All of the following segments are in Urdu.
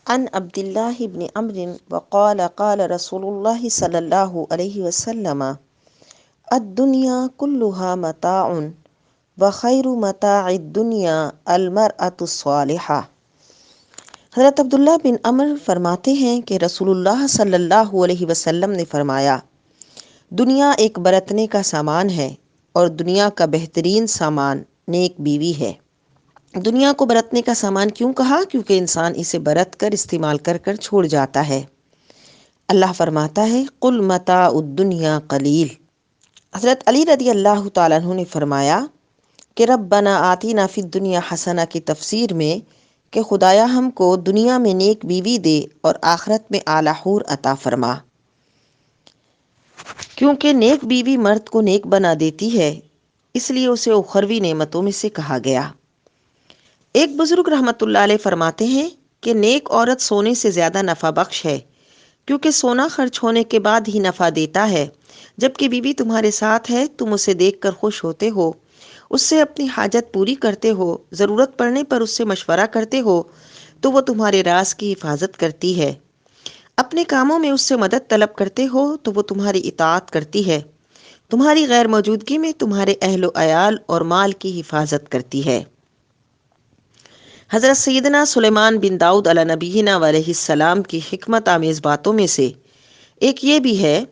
عن عبد الله بن عمرو وقال قال رسول الله صلى الله عليه وسلم الدنيا كلها متاع وخير متاع الدنيا المرأة الصالحة۔ حضرت عبداللہ بن عمر فرماتے ہیں کہ رسول اللہ صلی اللہ علیہ وسلم نے فرمایا، دنیا ایک برتنے کا سامان ہے اور دنیا کا بہترین سامان نیک بیوی ہے۔ دنیا کو برتنے کا سامان کیوں کہا؟ کیونکہ انسان اسے برت کر استعمال کر کر چھوڑ جاتا ہے۔ اللہ فرماتا ہے قل متاع الدنیا قلیل۔ حضرت علی رضی اللہ تعالیٰ عنہ نے فرمایا کہ ربنا آتینا فی الدنیا حسنہ کی تفسیر میں کہ خدایا ہم کو دنیا میں نیک بیوی دے اور آخرت میں اعلیٰ حور عطا فرما، کیونکہ نیک بیوی مرد کو نیک بنا دیتی ہے، اس لیے اسے اخروی نعمتوں میں سے کہا گیا۔ ایک بزرگ رحمت اللہ علیہ فرماتے ہیں کہ نیک عورت سونے سے زیادہ نفع بخش ہے، کیونکہ سونا خرچ ہونے کے بعد ہی نفع دیتا ہے، جبکہ بیوی تمہارے ساتھ ہے، تم اسے دیکھ کر خوش ہوتے ہو، اس سے اپنی حاجت پوری کرتے ہو، ضرورت پڑنے پر اس سے مشورہ کرتے ہو تو وہ تمہارے راز کی حفاظت کرتی ہے، اپنے کاموں میں اس سے مدد طلب کرتے ہو تو وہ تمہاری اطاعت کرتی ہے، تمہاری غیر موجودگی میں تمہارے اہل و عیال اور مال کی حفاظت کرتی ہے۔ حضرت سیدنا سلیمان بن داؤد علی نبینا علیہ السلام کی حکمت آمیز باتوں میں سے ایک یہ بھی ہے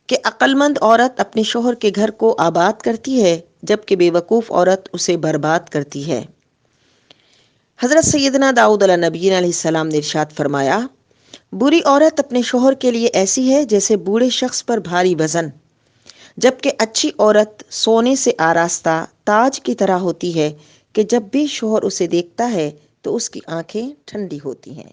کہ عقل مند عورت اپنے شوہر کے گھر کو آباد کرتی ہے، جبکہ بے وقوف عورت اسے برباد کرتی ہے۔ حضرت سیدنا داؤد علیہ نبینا علیہ السلام نے ارشاد فرمایا، بری عورت اپنے شوہر کے لیے ایسی ہے جیسے بوڑھے شخص پر بھاری وزن، جبکہ اچھی عورت سونے سے آراستہ تاج کی طرح ہوتی ہے کہ جب بھی شوہر اسے دیکھتا ہے تو اس کی آنکھیں ٹھنڈی ہوتی ہیں۔